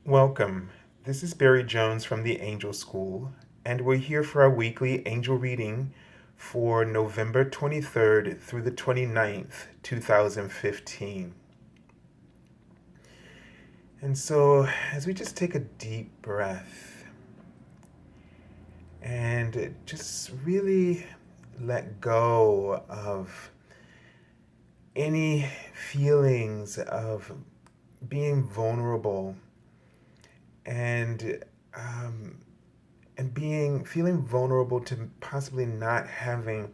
Welcome. This is Barry Jones from the Angel School, and we're here for our weekly angel reading for November 23rd through the 29th, 2015. And so, as we just take a deep breath and just really let go of any feelings of being vulnerable and um, and being feeling vulnerable to possibly not having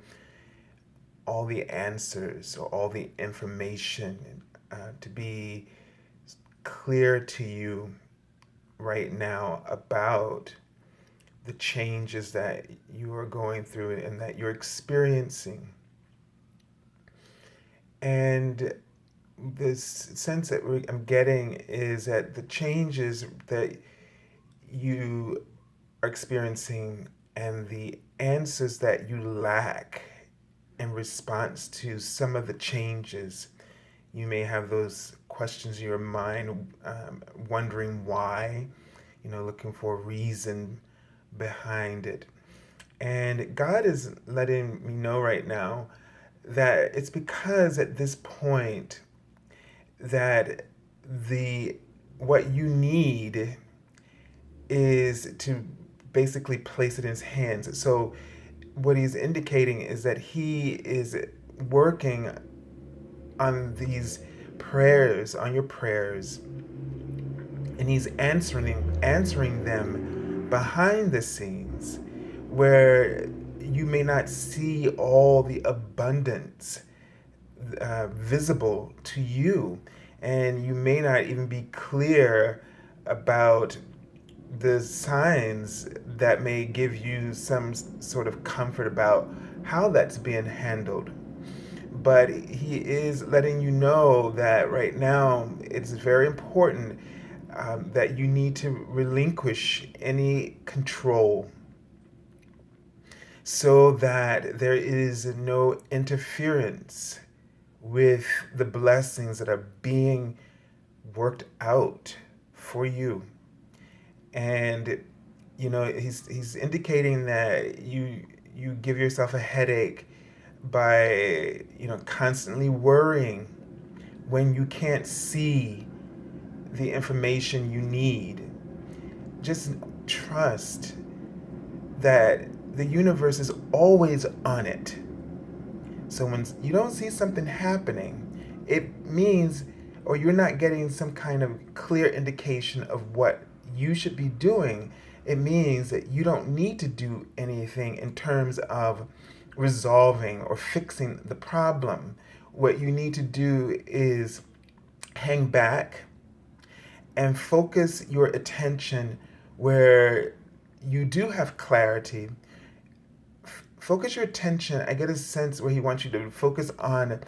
all the answers or all the information to be clear to you right now about the changes that you are going through and that you're experiencing. And this sense that I'm getting is that the changes that you are experiencing and the answers that you lack in response to some of the changes. You may have those questions in your mind, wondering why, looking for a reason behind it. And God is letting me know right now that it's because at this point that the what you need is to basically place it in his hands. So what he's indicating is that he is working on these prayers, on your prayers, and he's answering them behind the scenes where you may not see all the abundance visible to you, and you may not even be clear about the signs that may give you some sort of comfort about how that's being handled. But he is letting you know that right now it's very important that you need to relinquish any control so that there is no interference with the blessings that are being worked out for you. And he's indicating that you give yourself a headache by constantly worrying when you can't see the information you need. Just trust that the universe is always on it. So when you don't see something happening, it means, or you're not getting some kind of clear indication of what you should be doing, it means that you don't need to do anything in terms of resolving or fixing the problem. What you need to do is hang back and focus your attention where you do have clarity. Focus your attention. I get a sense where he wants you to focus on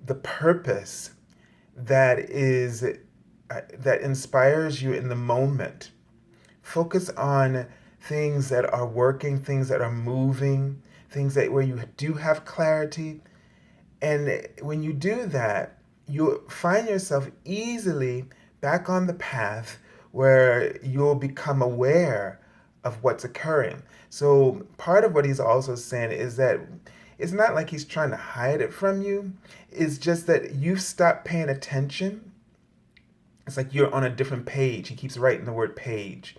the purpose that is that inspires you in the moment. Focus on things that are working, things that are moving, things that where you do have clarity. And when you do that, you'll find yourself easily back on the path where you'll become aware of what's occurring. So part of what he's also saying is that it's not like he's trying to hide it from you. It's just that you've stopped paying attention. It's like you're on a different page. He keeps writing the word page.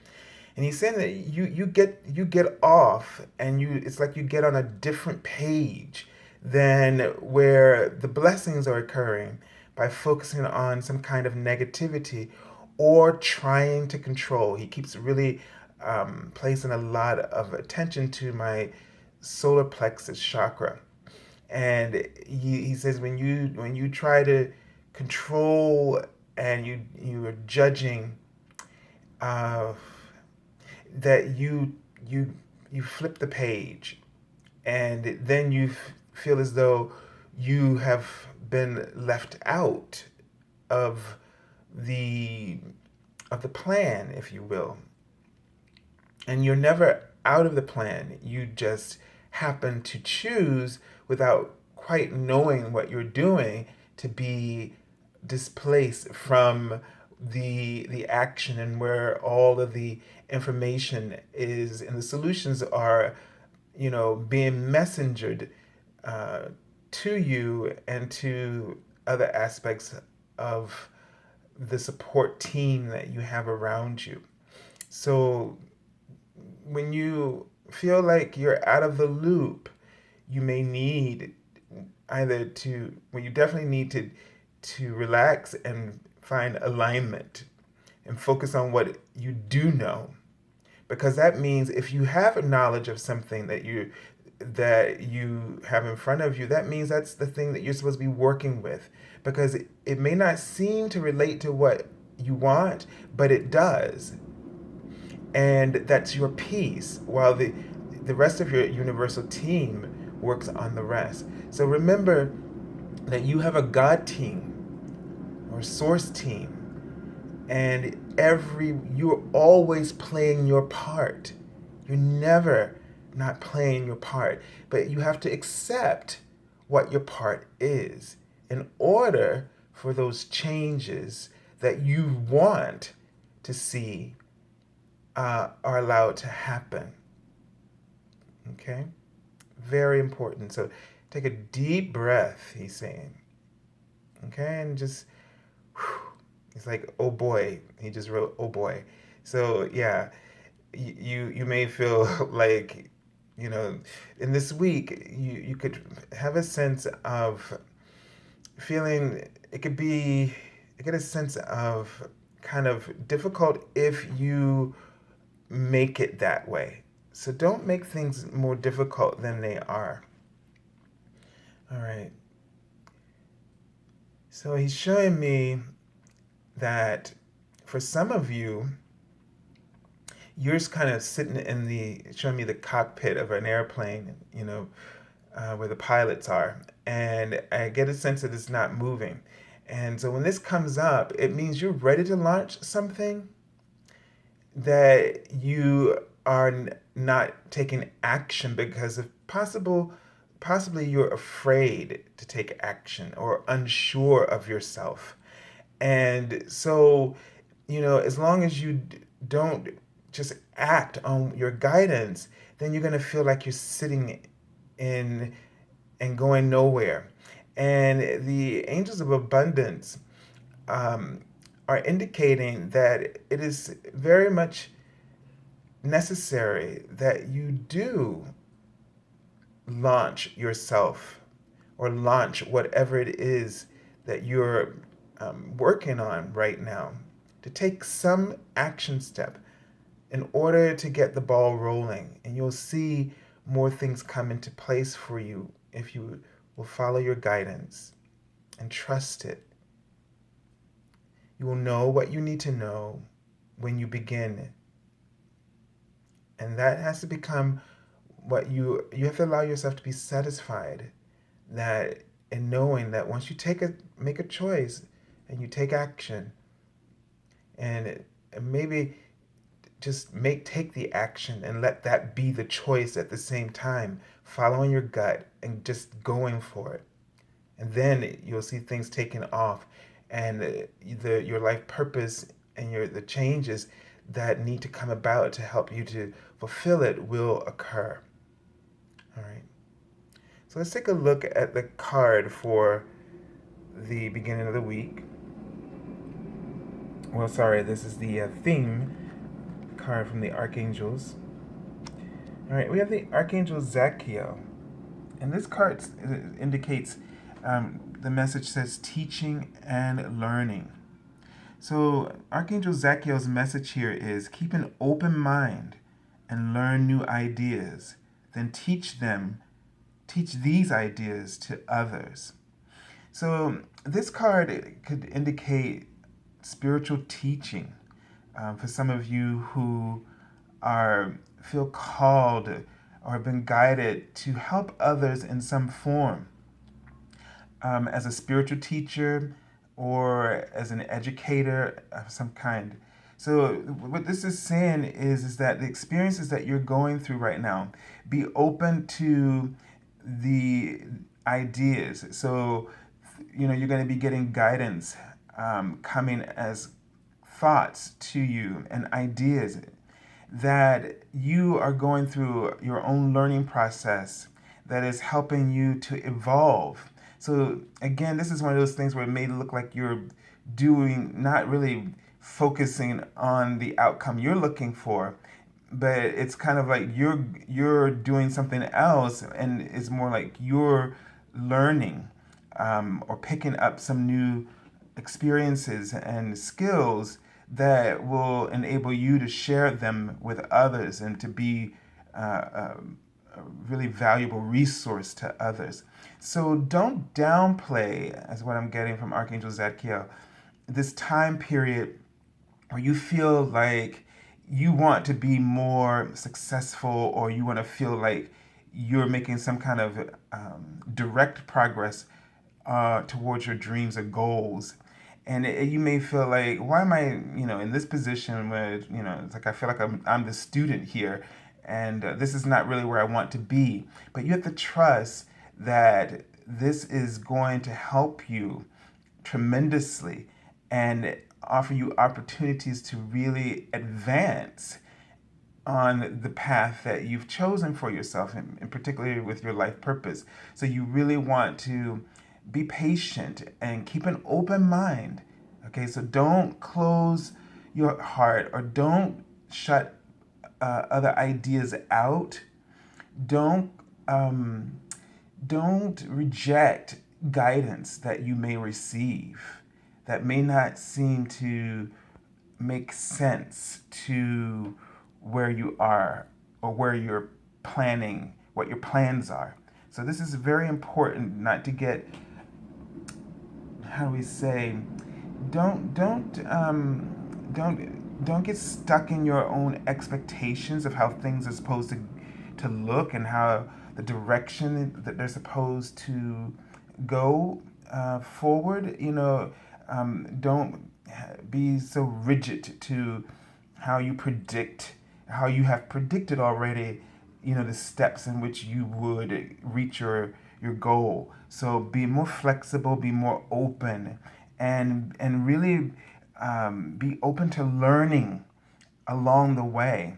And he's saying that you get off and it's like you get on a different page than where the blessings are occurring by focusing on some kind of negativity or trying to control. He keeps really placing a lot of attention to my solar plexus chakra. And he says when you try to control and you are judging, uh, that you flip the page, and then you feel as though you have been left out of the of the plan, if you will. And you're never out of the plan. You just happen to choose, without quite knowing what you're doing, to be displaced from the action and where all of the information is and the solutions are, being messengered uh, to you and to other aspects of the support team that you have around you. So when you feel like you're out of the loop, you may need either to, well, you definitely need to relax and find alignment and focus on what you do know, because that means if you have a knowledge of something that you have in front of you, that means that's the thing that you're supposed to be working with, because it may not seem to relate to what you want, but it does, and that's your piece, while the rest of your universal team works on the rest. So remember that you have a God team or source team, and you're always playing your part. You're never not playing your part, but you have to accept what your part is in order for those changes that you want to see are allowed to happen. Okay? Very important. So take a deep breath, he's saying. Okay? And just, whew, it's like, oh boy. He just wrote, oh boy. So yeah, you may feel like, in this week, you could have a sense of feeling, it get a sense of kind of difficult if you make it that way. So don't make things more difficult than they are. All right. So he's showing me that for some of you, you're just kind of sitting showing me the cockpit of an airplane, where the pilots are. And I get a sense that it's not moving. And so when this comes up, it means you're ready to launch something that you are not taking action because of possibly you're afraid to take action or unsure of yourself. And so, as long as you don't just act on your guidance, then you're going to feel like you're sitting in and going nowhere. And the angels of abundance um, are indicating that it is very much necessary that you do launch yourself or launch whatever it is that you're working on right now, to take some action step in order to get the ball rolling. And you'll see more things come into place for you if you will follow your guidance and trust it. You will know what you need to know when you begin. And that has to become what you have to allow yourself to be satisfied that in knowing that once you make a choice and you take action, and maybe just take the action and let that be the choice at the same time, following your gut and just going for it. And then you'll see things taking off, and your life purpose and the changes that need to come about to help you to fulfill it will occur. All right. So let's take a look at the card for the beginning of the week. Well, sorry, this is the theme card from the Archangels. All right, we have the Archangel Zadkiel. And this card indicates the message says teaching and learning. So Archangel Zadkiel's message here is keep an open mind and learn new ideas. Then teach these ideas to others. So this card could indicate spiritual teaching for some of you who feel called or have been guided to help others in some form, as a spiritual teacher or as an educator of some kind. So what this is saying is that the experiences that you're going through right now, be open to the ideas. So, you're going to be getting guidance coming as thoughts to you and ideas, that you are going through your own learning process that is helping you to evolve. So again, this is one of those things where it may look like you're doing, not really focusing on the outcome you're looking for, but it's kind of like you're doing something else, and it's more like you're learning, or picking up some new experiences and skills that will enable you to share them with others and to be a really valuable resource to others. So don't downplay, as what I'm getting from Archangel Zadkiel, this time period where you feel like you want to be more successful, or you want to feel like you're making some kind of direct progress towards your dreams or goals. And you may feel like, why am I, in this position where, it's like I feel like I'm the student here, and this is not really where I want to be. But you have to trust that this is going to help you tremendously and offer you opportunities to really advance on the path that you've chosen for yourself, and particularly with your life purpose. So you really want to be patient and keep an open mind. Okay, so don't close your heart, or don't shut other ideas out. Don't don't reject guidance that you may receive that may not seem to make sense to where you are, or where you're planning, what your plans are. So this is very important, not to get, how do we say, don't get stuck in your own expectations of how things are supposed to look, and how the direction that they're supposed to go forward. Don't be so rigid to how you predict, how you have predicted already, the steps in which you would reach your goal. So be more flexible, be more open, and really be open to learning along the way,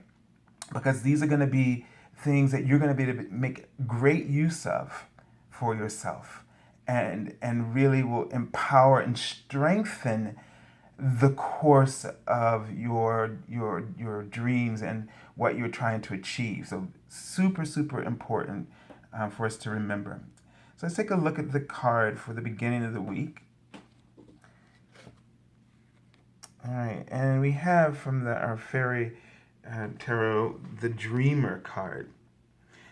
because these are going to be things that you're going to be able to make great use of for yourself, and really will empower and strengthen the course of your dreams and what you're trying to achieve. So super important for us to remember. So let's take a look at the card for the beginning of the week. All right, and we have from our fairy tarot the Dreamer card.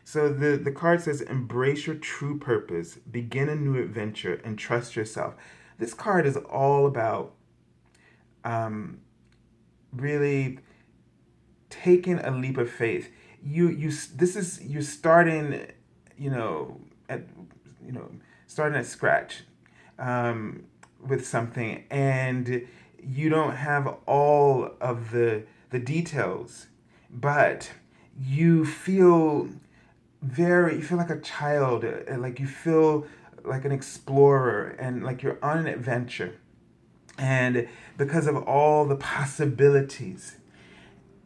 So the card says, embrace your true purpose, begin a new adventure, and trust yourself. This card is all about really taking a leap of faith. You're starting, at starting at scratch with something, and you don't have all of the details, but you feel you feel like a child, like you feel like an explorer, and like you're on an adventure, and because of all the possibilities.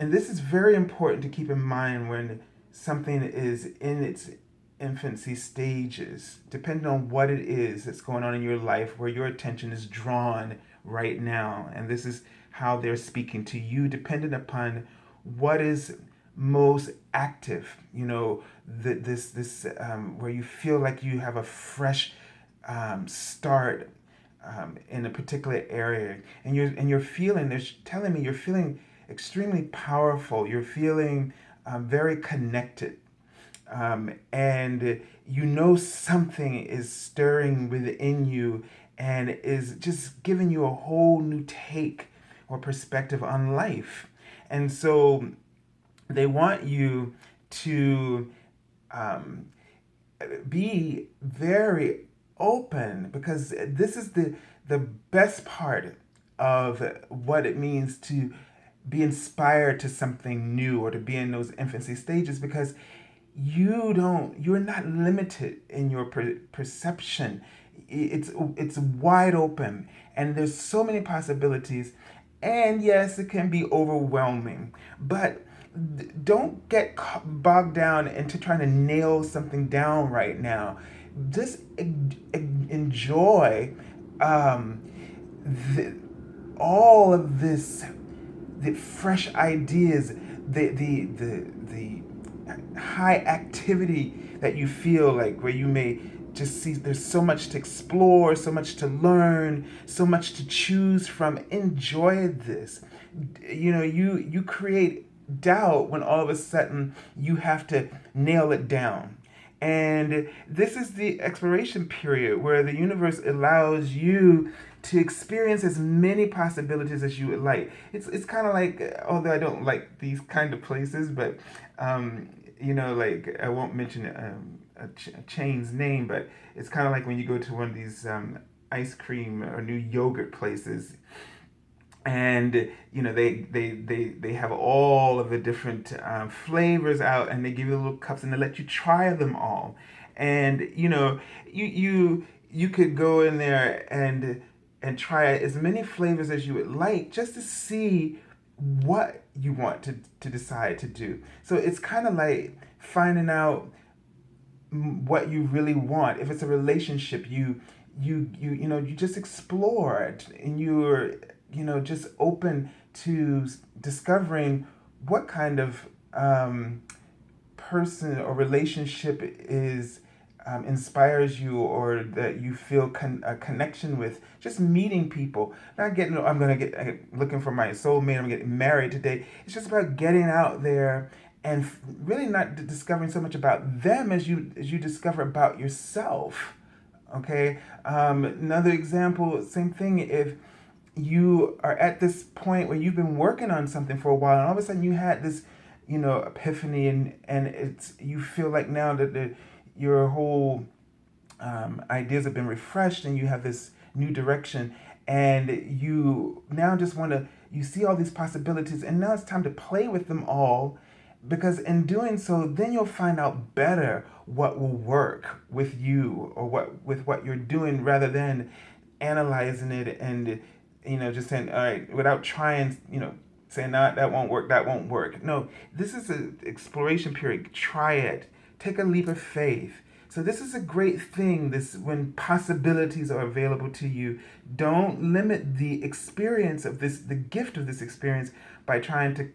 And this is very important to keep in mind when something is in its infancy stages, depending on what it is that's going on in your life, where your attention is drawn right now. And this is how they're speaking to you, depending upon what is most active, this where you feel like you have a fresh start in a particular area, and you're feeling, they're telling me you're feeling extremely powerful. You're feeling very connected, and something is stirring within you, and is just giving you a whole new take or perspective on life. And so they want you to be very open, because this is the best part of what it means to be inspired to something new, or to be in those infancy stages, because you're not limited in your perception. It's wide open, and there's so many possibilities, And yes, it can be overwhelming, but don't get bogged down into trying to nail something down right now. Just enjoy um, the, all of this, the fresh ideas, the high activity that you feel like, where you may just see there's so much to explore, so much to learn, so much to choose from. Enjoy this. You create doubt when all of a sudden you have to nail it down. And this is the exploration period where the universe allows you to experience as many possibilities as you would like. It's kind of like, although I don't like these kind of places, but like, I won't mention a chain's name, but it's kind of like when you go to one of these ice cream or new yogurt places, and they have all of the different flavors out, and they give you little cups and they let you try them all. And you could go in there and try as many flavors as you would like, just to see what you want to decide to do. So it's kind of like finding out what you really want. If it's a relationship, you just explore it, and you're just open to discovering what kind of person or relationship is inspires you, or that you feel a connection with. Just meeting people, not getting, I'm gonna get looking for my soulmate, I'm getting married today. It's just about getting out there and really not discovering so much about them as you discover about yourself. Okay. Another example, same thing. If you are at this point where you've been working on something for a while, and all of a sudden you had this epiphany, and it's, you feel like now that your whole ideas have been refreshed, and you have this new direction, and you now just want to, you see all these possibilities, and now it's time to play with them all, because in doing so, then you'll find out better what will work with you, or what you're doing, rather than analyzing it and just saying, all right, without trying, saying, no, that won't work, that won't work. No, this is an exploration period. Try it. Take a leap of faith. So this is a great thing, this, when possibilities are available to you. Don't limit the experience of this, the gift of this experience, by trying to to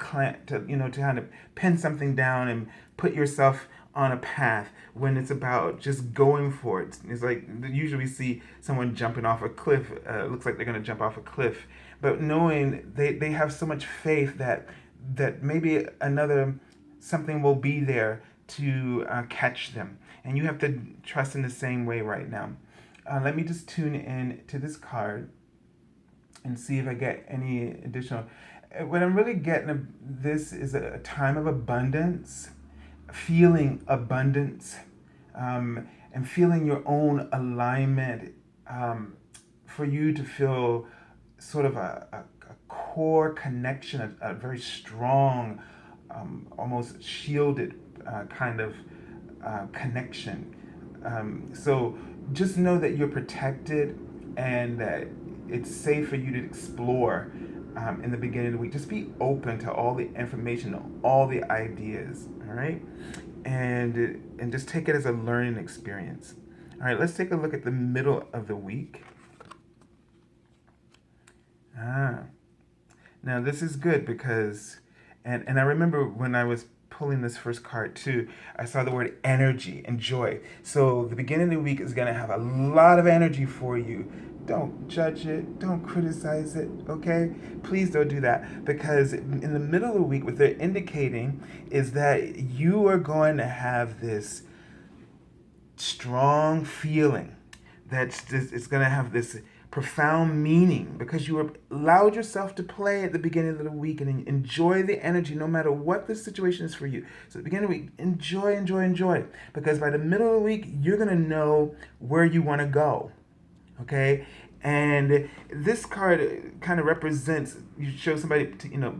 kind of pin something down and put yourself on a path, when it's about just going for it. It's like, usually we see someone jumping off a cliff, looks like they're going to jump off a cliff, but knowing they have so much faith that maybe another something will be there to catch them. And you have to trust in the same way right now. Let me just tune in to this card and see if I get any additional. What I'm really getting, this is a time of abundance, feeling abundance, and feeling your own alignment, for you to feel sort of a core connection, a very strong, almost shielded kind of connection. So just know that you're protected, and that it's safe for you to explore in the beginning of the week. Just be open to all the information, all the ideas, all right? And just take it as a learning experience. All right, let's take a look at the middle of the week. Now this is good because, and I remember when I was pulling this first card too, I saw the word energy and joy. So the beginning of the week is going to have a lot of energy for you. Don't judge it. Don't criticize it. Okay? Please don't do that, because in the middle of the week, what they're indicating is that you are going to have this strong feeling that's just, it's going to have this profound meaning, because you allowed yourself to play at the beginning of the week and enjoy the energy no matter what the situation is for you. So at the beginning of the week, enjoy, because by the middle of the week, you're going to know where you want to go. Okay? And this card kind of represents, you show somebody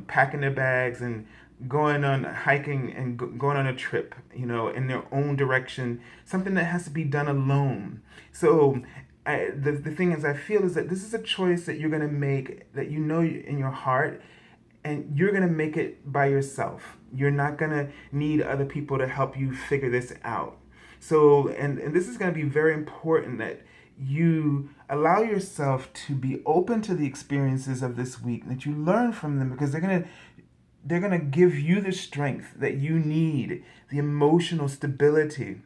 packing their bags and going on hiking and going on a trip, in their own direction, something that has to be done alone. So the thing is, I feel is that this is a choice that you're going to make, that you know in your heart, and you're going to make it by yourself. You're not going to need other people to help you figure this out. So, and this is going to be very important, that you allow yourself to be open to the experiences of this week, that you learn from them, because they're going to give you the strength that you need, the emotional stability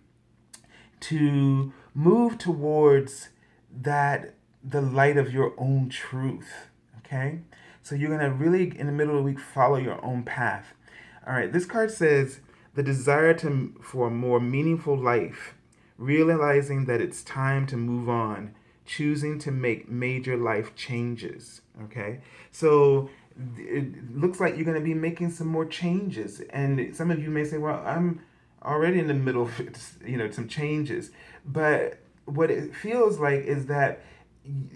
to move towards that, the light of your own truth. Okay? So you're going to really, in the middle of the week, follow your own path. All right, this card says the desire for a more meaningful life, realizing that it's time to move on, choosing to make major life changes. Okay? So it looks like you're going to be making some more changes. And some of you may say, well, I'm already in the middle of, some changes. But what it feels like is that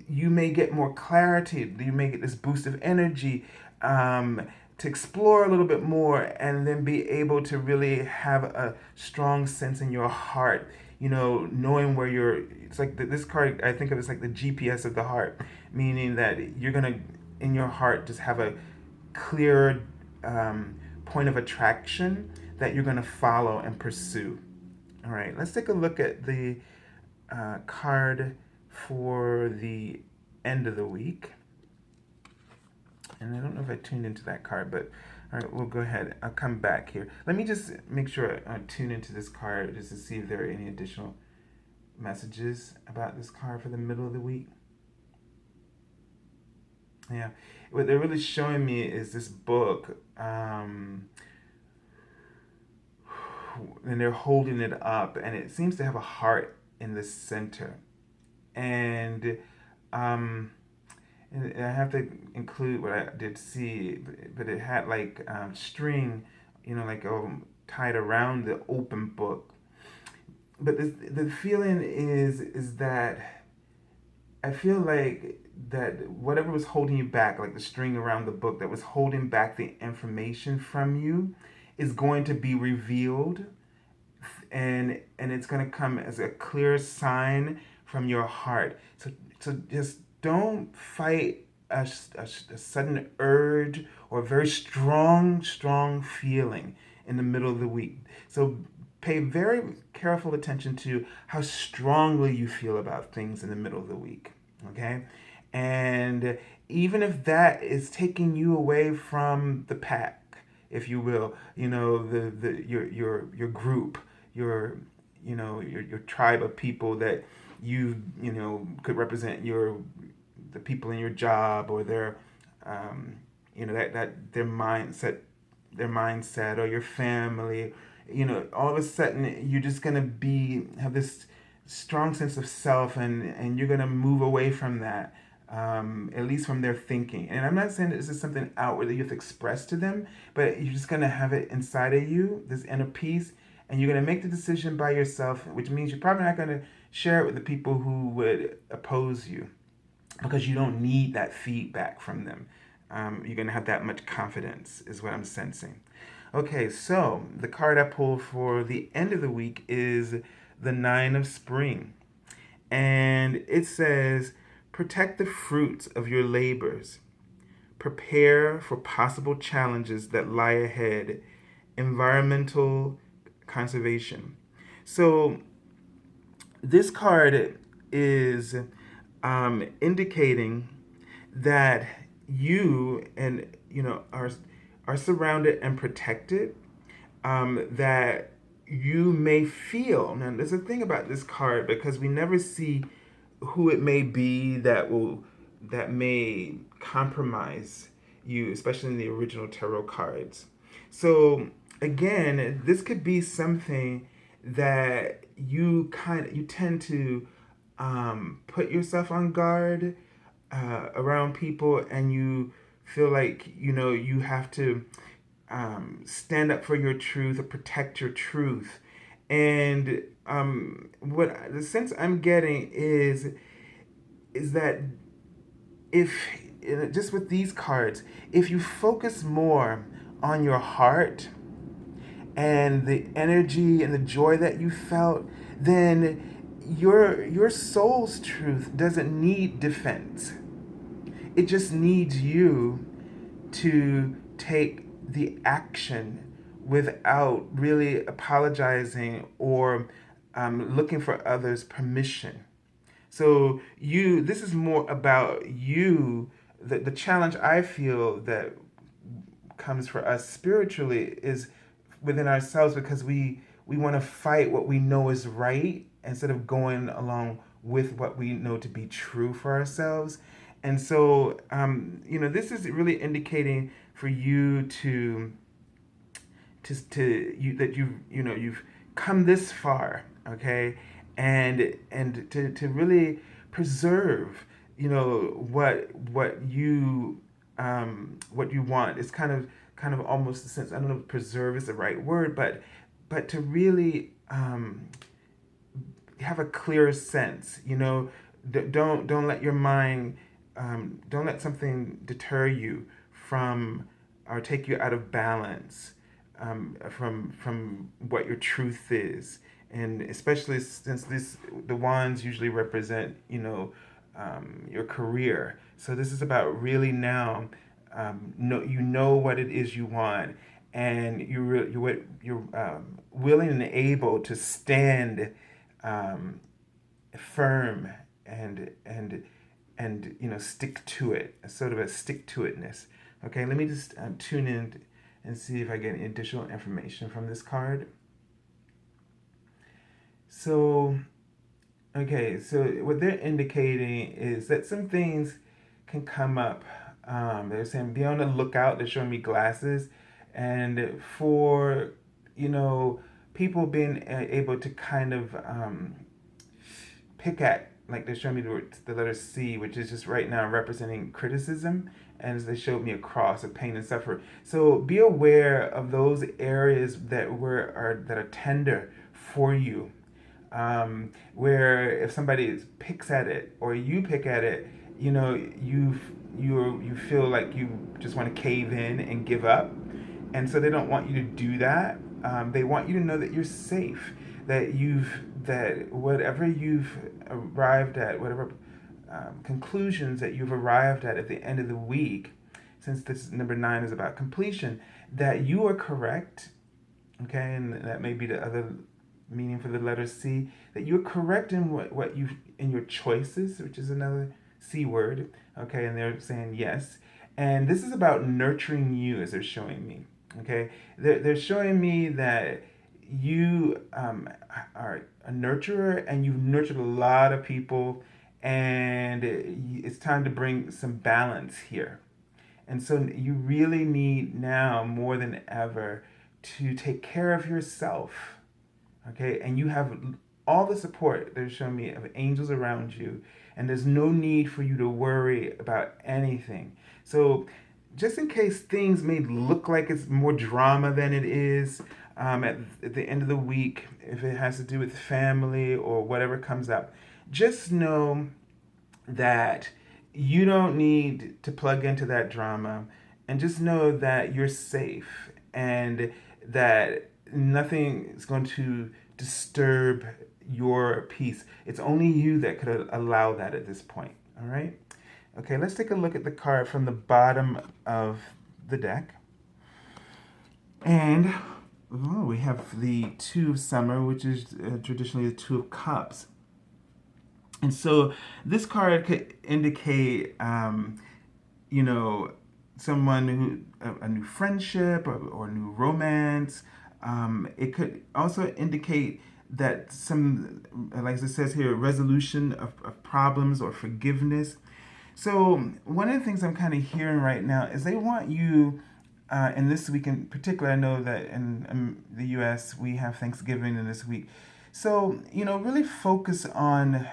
you may get more clarity. You may get this boost of energy, to explore a little bit more, and then be able to really have a strong sense in your heart, knowing where it's like this card, I think of it as like the GPS of the heart, meaning that you're going to, in your heart, just have a clear point of attraction that you're going to follow and pursue. All right, let's take a look at the card for the end of the week. And I don't know if I tuned into that card, but all right, we'll go ahead. I'll come back here. Let me just make sure I tune into this card just to see if there are any additional messages about this card for the middle of the week. Yeah, what they're really showing me is this book, and they're holding it up, and it seems to have a heart in the center. And and I have to include what I did see, but it had like string, like tied around the open book. But the feeling is that I feel like that whatever was holding you back, like the string around the book that was holding back the information from you, is going to be revealed, and it's going to come as a clear sign from your heart. So just don't fight a sudden urge or a very strong feeling in the middle of the week. So pay very careful attention to how strongly you feel about things in the middle of the week. Okay? And even if that is taking you away from the pack, if you will, your group, your tribe of people that you could represent the people in your job, or their that their mindset, or your family. All of a sudden you're just gonna have this strong sense of self, and you're gonna move away from that, at least from their thinking. And I'm not saying that this is something outward that you have to express to them, but you're just gonna have it inside of you, this inner peace, and you're gonna make the decision by yourself, which means you're probably not gonna share it with the people who would oppose you, because you don't need that feedback from them. You're going to have that much confidence, is what I'm sensing. Okay, so the card I pulled for the end of the week is the Nine of Spring. And it says, protect the fruits of your labors. Prepare for possible challenges that lie ahead. Environmental conservation. So this card is indicating that you are surrounded and protected. That you may feel. Now, there's a thing about this card, because we never see who it may be that may compromise you, especially in the original tarot cards. So again, this could be something that you tend to put yourself on guard around people, and you feel like you have to stand up for your truth or protect your truth. And what the sense I'm getting is that if just with these cards, if you focus more on your heart and the energy and the joy that you felt, then your soul's truth doesn't need defense. It just needs you to take the action without really apologizing or looking for others' permission. So this is more about you. The challenge I feel that comes for us spiritually is within ourselves, because we want to fight what we know is right instead of going along with what we know to be true for ourselves. And so, this is really indicating for you to you that you've come this far, okay, and to really preserve, what you want. It's kind of almost a sense, I don't know if preserve is the right word, but to really have a clearer sense. Don't let your mind, don't let something deter you from or take you out of balance, from what your truth is. And especially since the wands usually represent, your career. So this is about really now, know what it is you want, and you're willing and able to stand firm and stick to it, sort of a stick to itness. Okay, let me just tune in and see if I get any additional information from this card. So, okay, so what they're indicating is that some things can come up. They're saying be on the lookout. They're showing me glasses, and for people being able to kind of pick at, like they're showing me the letter C, which is just right now representing criticism, and as they showed me a cross of pain and suffering. So be aware of those areas that are tender for you, where if somebody picks at it or you pick at it, you feel like you just want to cave in and give up, and so they don't want you to do that. They want you to know that you're safe, that whatever you've arrived at, whatever conclusions that you've arrived at the end of the week, since this number 9 is about completion, that you are correct. Okay, and that may be the other meaning for the letter C, that you're correct in what you in your choices, which is another C word. Okay, and they're saying yes. And this is about nurturing you, as they're showing me. Okay, they're showing me that you are a nurturer, and you've nurtured a lot of people, and it's time to bring some balance here. And so you really need now more than ever to take care of yourself. Okay, and you have all the support they're showing me of angels around you, and there's no need for you to worry about anything. So just in case things may look like it's more drama than it is, at the end of the week, if it has to do with family or whatever comes up, just know that you don't need to plug into that drama, and just know that you're safe, and that nothing is going to disturb your peace. It's only you that could allow that at this point. All right? Okay, let's take a look at the card from the bottom of the deck. And we have the Two of Summer, which is traditionally the Two of Cups. And so this card could indicate, someone a new friendship, or new romance. It could also indicate that some, like it says here, resolution of problems or forgiveness. So one of the things I'm kind of hearing right now is they want you, and this week in particular, I know that in the U.S. we have Thanksgiving in this week. So, really focus on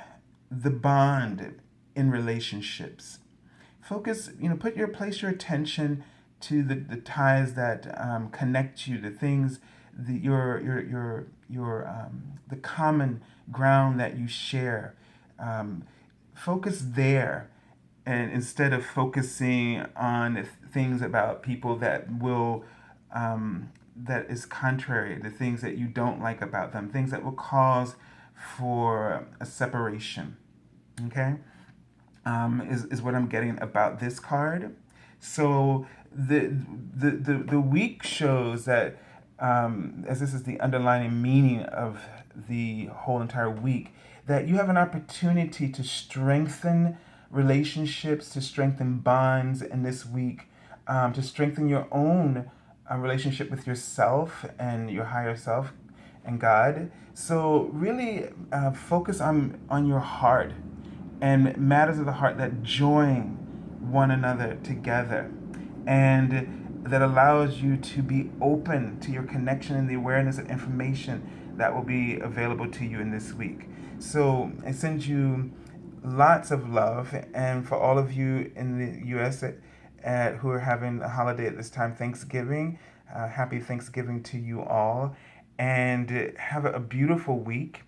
the bond in relationships. Focus, place your attention to the ties that connect you, the things, the common ground that you share. Focus there, and instead of focusing on things about people that is contrary, the things that you don't like about them, things that will cause for a separation. Okay, is what I'm getting about this card. So the week shows that, as this is the underlying meaning of the whole entire week, that you have an opportunity to strengthen relationships, to strengthen bonds in this week, to strengthen your own relationship with yourself and your higher self and God. So really focus on your heart and matters of the heart that join one another together, and that allows you to be open to your connection and the awareness of information that will be available to you in this week. So I send you lots of love, and for all of you in the U.S. Who are having a holiday at this time, Thanksgiving, happy Thanksgiving to you all, and have a beautiful week.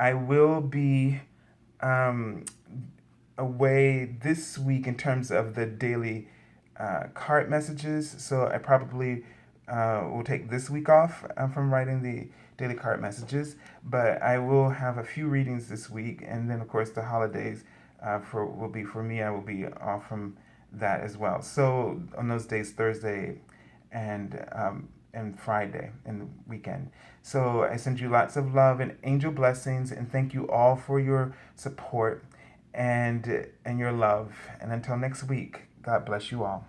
I will be um, away this week in terms of the daily card messages. So I probably will take this week off from writing the daily card messages. But I will have a few readings this week, and then of course the holidays will be for me. I will be off from that as well. So on those days, Thursday and Friday and the weekend. So I send you lots of love and angel blessings, and thank you all for your support and your love. And until next week, God bless you all.